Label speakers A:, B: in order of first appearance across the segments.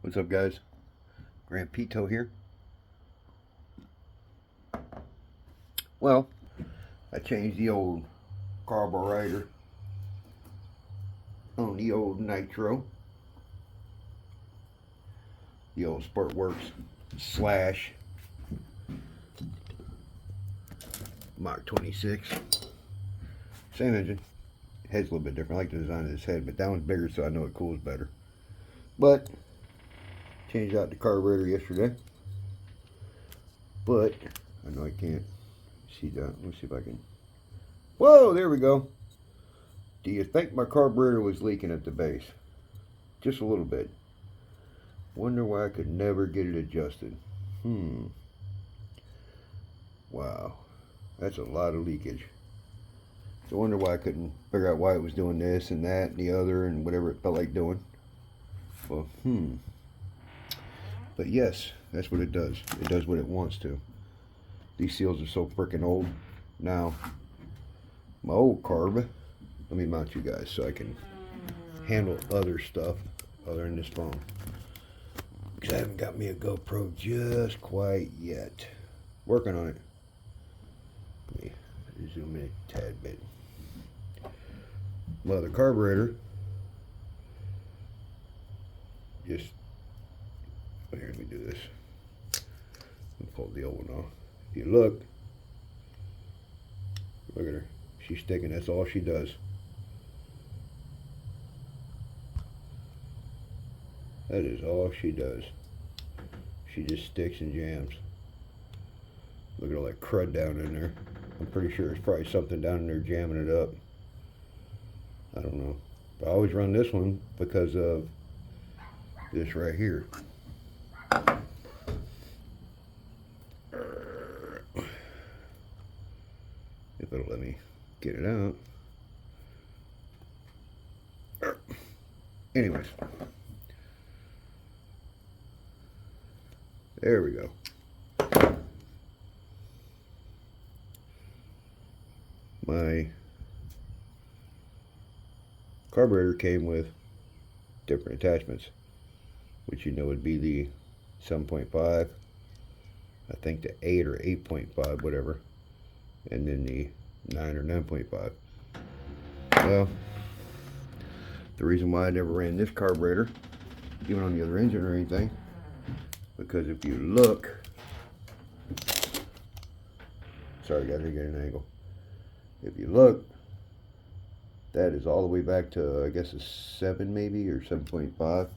A: What's up, guys? Grand Pito here. Well, I changed the old carburetor on the old Nitro, the old Sportworks slash Mach 26. Same engine. Head's a little bit different. I like the design of this head, but that one's bigger, so I know it cools better. But changed out the carburetor yesterday. But I know I can't see that. Let me see if I can. Whoa, there we go. Do you think my carburetor was leaking at the base? Just a little bit. Wonder why I could never get it adjusted. Wow. That's a lot of leakage. So I wonder why I couldn't figure out why it was doing this and that and the other and whatever it felt like doing. Well, But yes, that's what it does. It does what it wants to. These seals are so freaking old. Now, my old carb, let me mount you guys so I can handle other stuff other than this phone. Because I haven't got me a GoPro just quite yet. Working on it. Let me zoom in a tad bit. Well, the carburetor just, here, let me do this. Let me pull the old one off. If you look at her. She's sticking. That's all she does. That is all she does. She just sticks and jams. Look at all that crud down in there. I'm pretty sure there's probably something down in there jamming it up. I don't know. But I always run this one because of this right here. If it'll let me get it out. Anyways. There we go. My carburetor came with different attachments, which you know would be the 7.5, I think the 8 or 8.5, whatever, and then the 9 or 9.5. Well, the reason why I never ran this carburetor, even on the other engine or anything, because if you look, sorry guys, I get an angle. If you look, that is all the way back to, I guess, a 7 maybe, or 7.5.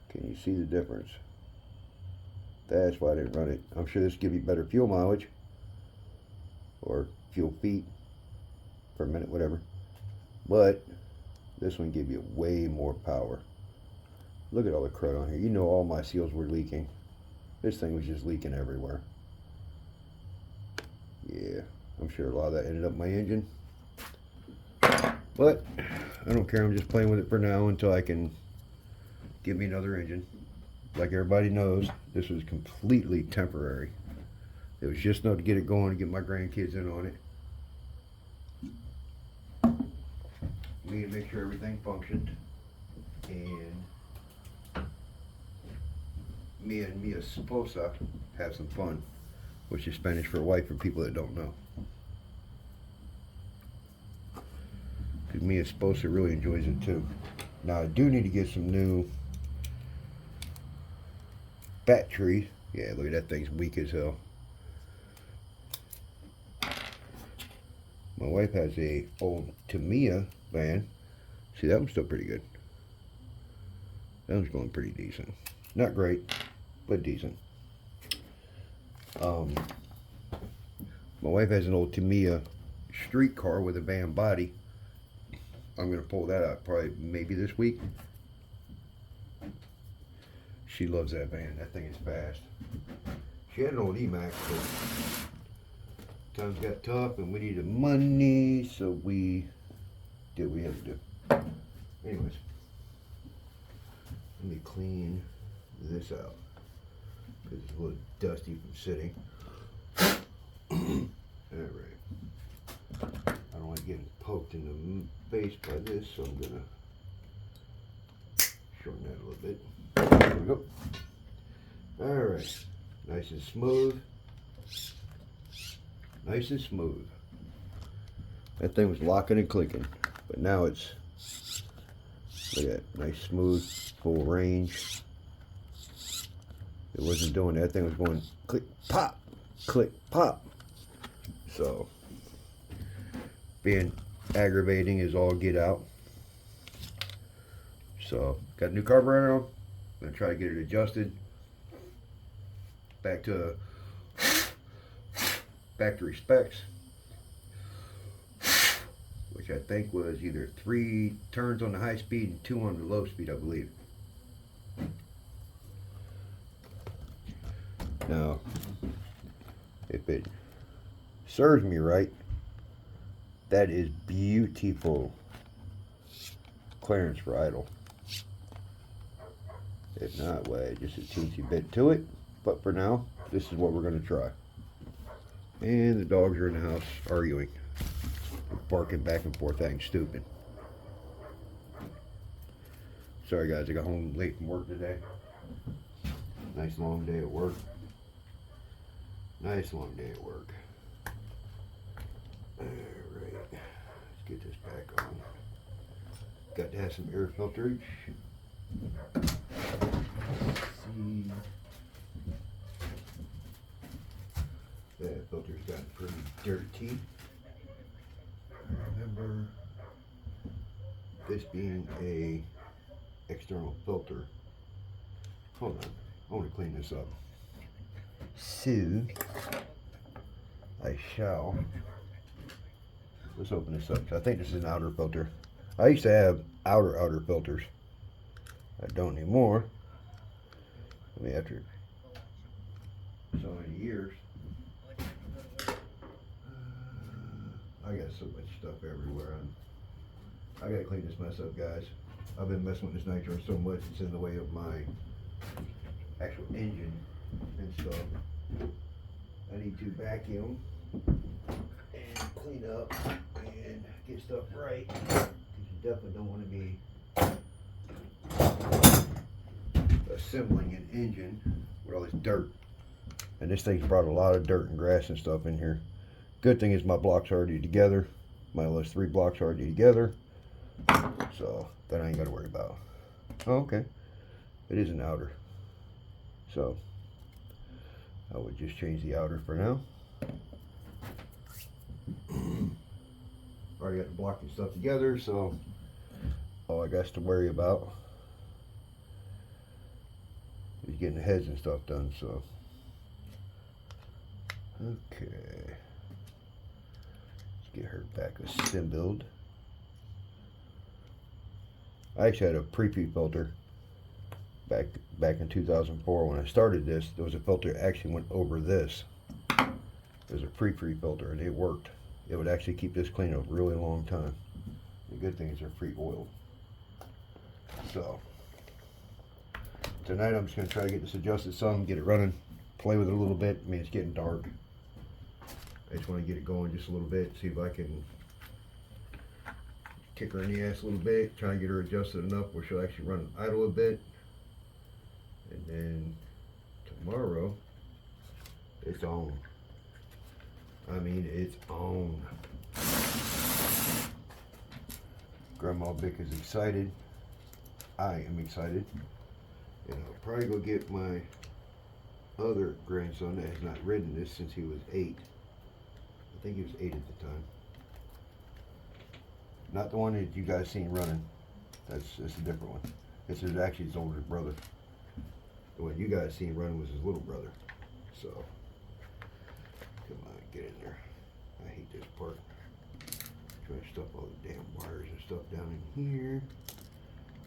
A: Can you see the difference? That's why I didn't run it. I'm sure this will give you better fuel mileage, or fuel feet per minute, whatever. But this one give you way more power. Look at all the crud on here. You know all my seals were leaking. This thing was just leaking everywhere. Yeah, I'm sure a lot of that ended up in my engine. But I don't care. I'm just playing with it for now until I can get me another engine. Like everybody knows, this was completely temporary. It was just enough to get it going and get my grandkids in on it. Me to make sure everything functioned. And me and mi esposa have some fun, which is Spanish for wife for people that don't know. Because mi esposa really enjoys it too. Now I do need to get some new batteries. Yeah, look at that thing's weak as hell. My wife has a old Tamiya van. See, that one's still pretty good. That one's going pretty decent. Not great, but decent. My wife has an old Tamiya street car with a van body. I'm going to pull that out probably maybe this week. She loves that van. That thing is fast. She had an old E-Max, but times got tough and we needed money, so we did what we had to do. Anyways, let me clean this out because it's a little dusty from sitting. Alright. I don't like getting poked in the face by this, so I'm gonna little bit. There we go. Alright. Nice and smooth. Nice and smooth. That thing was locking and clicking. But now it's, look at that, nice smooth, full range. It wasn't doing that. That thing was going click, pop, click, pop. So, being aggravating is all get out. So, got a new carburetor on. I'm going to try to get it adjusted. Back to respects. Which I think was either 3 turns on the high speed and 2 on the low speed, I believe. Now, if it serves me right, that is beautiful clearance for idle. If not, well, just a teensy bit to it. But for now, this is what we're going to try. And the dogs are in the house arguing. Barking back and forth, acting stupid. Sorry guys, I got home late from work today. Nice long day at work. Nice long day at work. Alright, let's get this back on. Got to have some air filterage. Let's see. That filter's gotten pretty dirty. Remember this being a external filter. Hold on, I want to clean this up. So I shall. Let's open this up. I think this is an outer filter. I used to have outer filters. I don't anymore. I mean, after so many years. I got so much stuff everywhere. I gotta clean this mess up, guys. I've been messing with this nitro so much, it's in the way of my actual engine and stuff. I need to vacuum and clean up and get stuff right, because you definitely don't want to be assembling an engine with all this dirt. And this thing's brought a lot of dirt and grass and stuff in here. Good thing is my block's already together. My list 3 blocks already together. So that I ain't got to worry about. Oh, okay. It is an outer. So I would just change the outer for now. Already got the block and stuff together, so all I got to worry about is getting the heads and stuff done. So okay. Get her back assembled. I actually had a pre-pre filter back in 2004 when I started this. There was a filter that actually went over this. It was a pre-pre filter and it worked. It would actually keep this clean a really long time. The good thing is they're free oil. So tonight I'm just going to try to get this adjusted some, get it running, play with it a little bit. I mean, it's getting dark. I just want to get it going just a little bit, see if I can kick her in the ass a little bit, try and get her adjusted enough where she'll actually run idle a bit. And then tomorrow, it's on. I mean, it's on. Grandma Vic is excited. I am excited. And I'll probably go get my other grandson that has not ridden this since he was 8. I think he was 8 at the time. Not the one that you guys seen running. That's a different one. This is actually his older brother. The one you guys seen running was his little brother. So, come on, get in there. I hate this part. Trying to stuff all the damn wires and stuff down in here.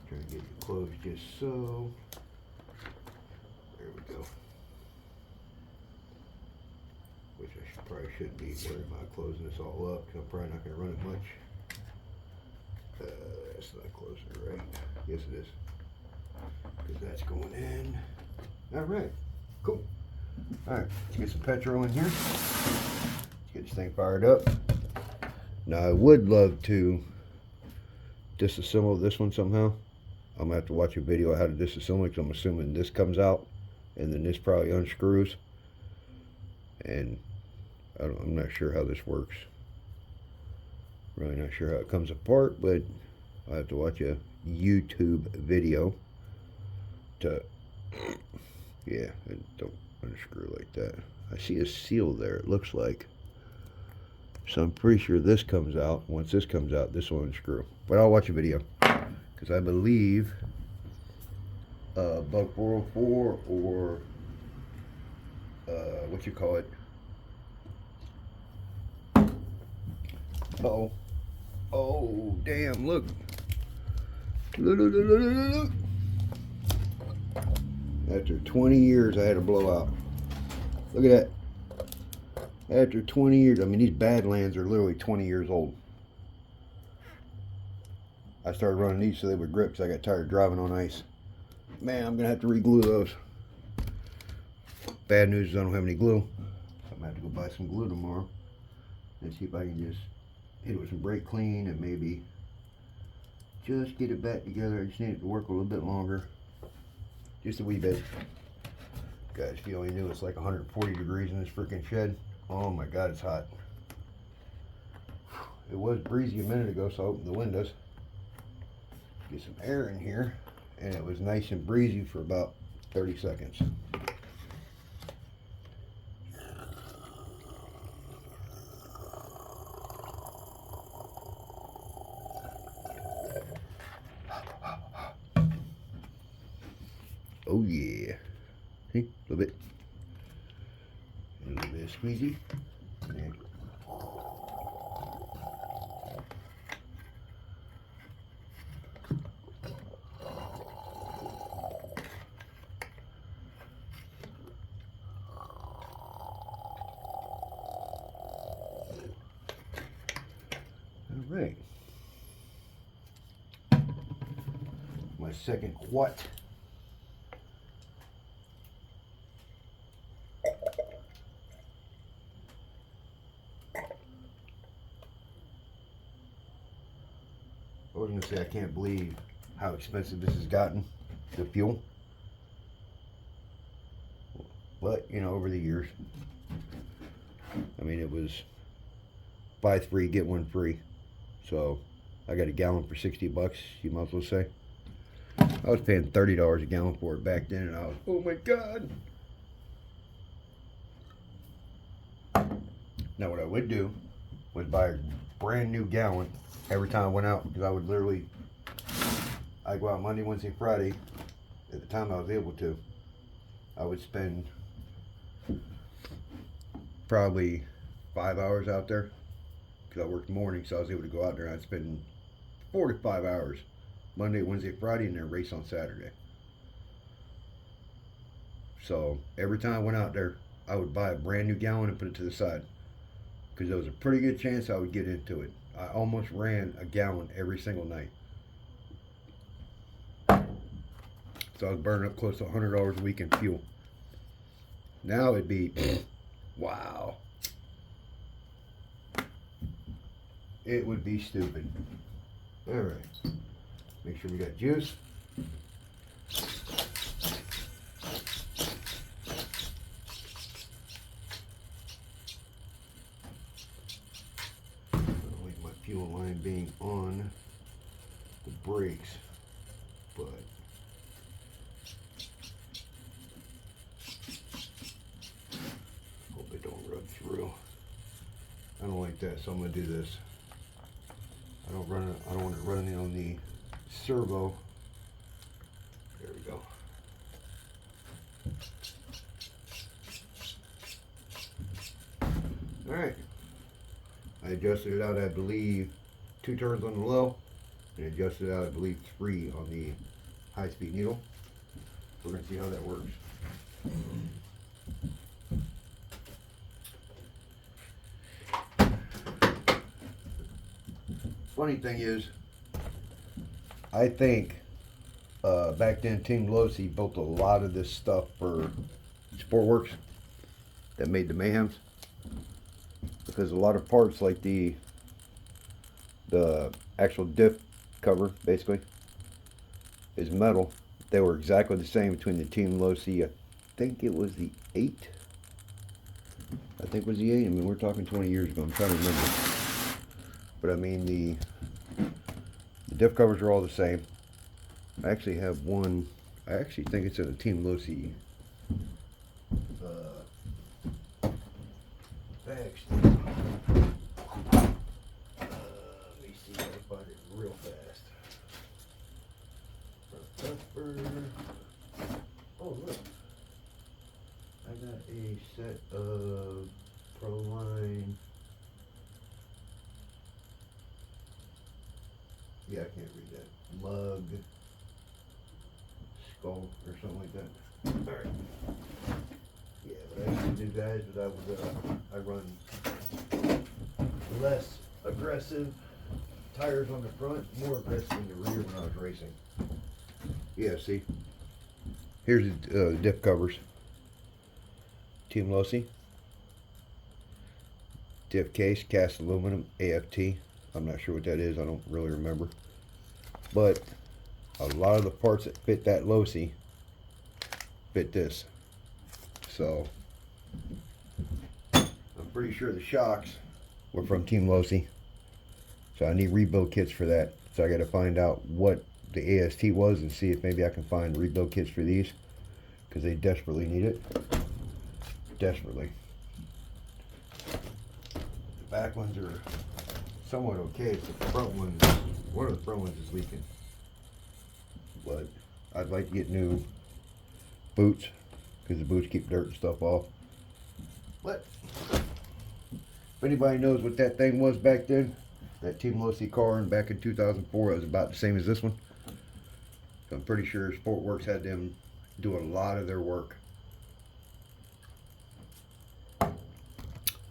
A: Trying to get it closed just so. There we go. Which I probably shouldn't be worried about closing this all up, because I'm probably not going to run it much. It's not closing it right. Yes, it is. Because that's going in. Alright, cool. Alright, let's get some petrol in here. Let's get this thing fired up. Now, I would love to disassemble this one somehow. I'm gonna have to watch a video of how to disassemble it, because I'm assuming this comes out and then this probably unscrews, and I'm not sure how this works. Really not sure how it comes apart, but I have to watch a YouTube video to, yeah, don't unscrew like that. I see a seal there, it looks like. So I'm pretty sure this comes out. Once this comes out, this will unscrew. But I'll watch a video, because I believe Buck 404 or what you call it. Uh-oh. Oh, damn, look. Look, look, look, look, look. After 20 years, I had a blowout. Look at that. After 20 years, I mean, these Badlands are literally 20 years old. I started running these so they would grip, because I got tired of driving on ice. Man, I'm going to have to re-glue those. Bad news is I don't have any glue. So I'm going to have to go buy some glue tomorrow and see if I can just hit it with some brake clean and maybe just get it back together. I just need it to work a little bit longer. Just a wee bit. Guys, if you only knew, it's like 140 degrees in this freaking shed. Oh my God, it's hot. It was breezy a minute ago, so I opened the windows. Get some air in here, and it was nice and breezy for about 30 seconds. Oh yeah. See? A little bit. And a little bit of squeezy. And all right. My second quat. I was going to say, I can't believe how expensive this has gotten, the fuel. But, you know, over the years, I mean, it was buy 3, get 1 free. So, I got a gallon for 60 bucks, you might as well say. I was paying $30 a gallon for it back then, and I was, oh my God. Now, what I would do was buy a brand new gallon every time I went out, because I would literally, I'd go out Monday, Wednesday, Friday. At the time I was able to, I would spend probably 5 hours out there, because I worked morning, so I was able to go out there and I'd spend 4 to 5 hours Monday, Wednesday, Friday, and then race on Saturday. So every time I went out there, I would buy a brand new gallon and put it to the side, because there was a pretty good chance I would get into it. I almost ran a gallon every single night. So I was burning up close to $100 a week in fuel. Now it'd be, wow. It would be stupid. All right. Make sure we got juice. Fuel line being on the brakes, but hope it don't rub through. I don't like that, so I'm gonna do this. I don't want it running on the servo. There we go. All right. I adjusted it out, I believe, 2 turns on the low, and adjusted out, I believe, 3 on the high-speed needle. We're going to see how that works. Funny thing is, I think back then Team Losi built a lot of this stuff for Sportworks that made the Mayhems. Because a lot of parts, like the actual diff cover, basically, is metal. They were exactly the same between the Team Losi. I think it was the 8. I think it was the 8. I mean, we're talking 20 years ago. I'm trying to remember. But I mean, the diff covers are all the same. I actually have one. I actually think it's in a Team Losi bag still. Let me see if I can find it real fast. Oh, look. I got a set of Proline. Yeah, I can't read that. Mug. Skull or something like that. Alright. Yeah, but I used to do guys, but I run less aggressive tires on the front, more aggressive in the rear when I was racing. Yeah, see? Here's the diff covers. Team Losi. Diff case, cast aluminum, AFT. I'm not sure what that is, I don't really remember. But a lot of the parts that fit that Losi fit this. So I'm pretty sure the shocks were from Team Losi. So I need rebuild kits for that. So I got to find out what the AST was and see if maybe I can find rebuild kits for these, because they desperately need it. Desperately. The back ones are somewhat okay. It's the front ones. One of the front ones is leaking. But I'd like to get new boots, because the boots keep dirt and stuff off. But if anybody knows what that thing was back then, that Team Losi car back in 2004, it was about the same as this one. So I'm pretty sure Sportworks had them do a lot of their work.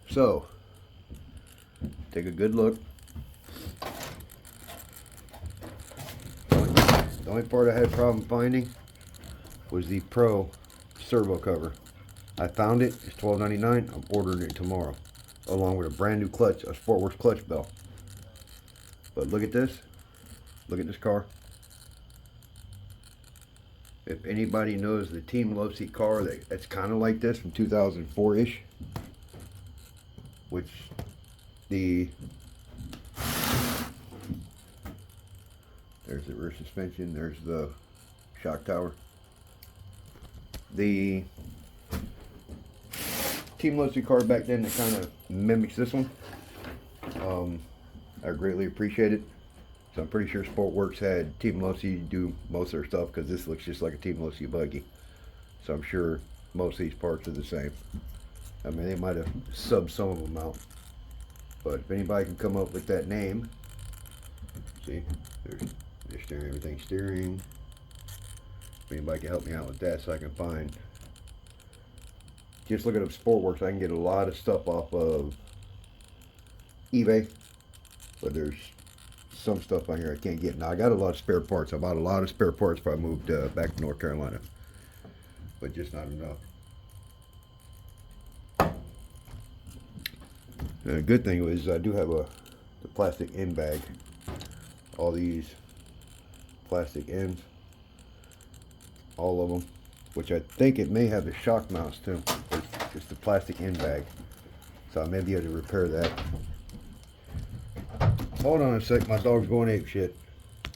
A: So take a good look. The only part I had a problem finding was the Pro servo cover. I found it. It's $12.99. I'm ordering it tomorrow, along with a brand new clutch, a Sportworks clutch bell. But look at this. Look at this car. If anybody knows the Team Losi car that's kind of like this from 2004-ish, which there's the rear suspension, there's the shock tower. The Team Losi car back then that kind of mimics this one. I greatly appreciate it. So I'm pretty sure Sportworks had Team Losi do most of their stuff, because this looks just like a Team Losi buggy. So I'm sure most of these parts are the same. I mean, they might have subbed some of them out. But if anybody can come up with that name, see, there's steering, everything steering. If anybody can help me out with that so I can find, just looking up Sportworks, I can get a lot of stuff off of eBay, but there's some stuff on here I can't get. Now I got a lot of spare parts. I bought a lot of spare parts before I moved back to North Carolina, but just not enough. And a good thing is I do have the plastic end bag. All these plastic ends, all of them, which I think it may have the shock mounts too. It's the plastic end bag, so I may be able to repair that. Hold on a sec, my dog's going ape shit.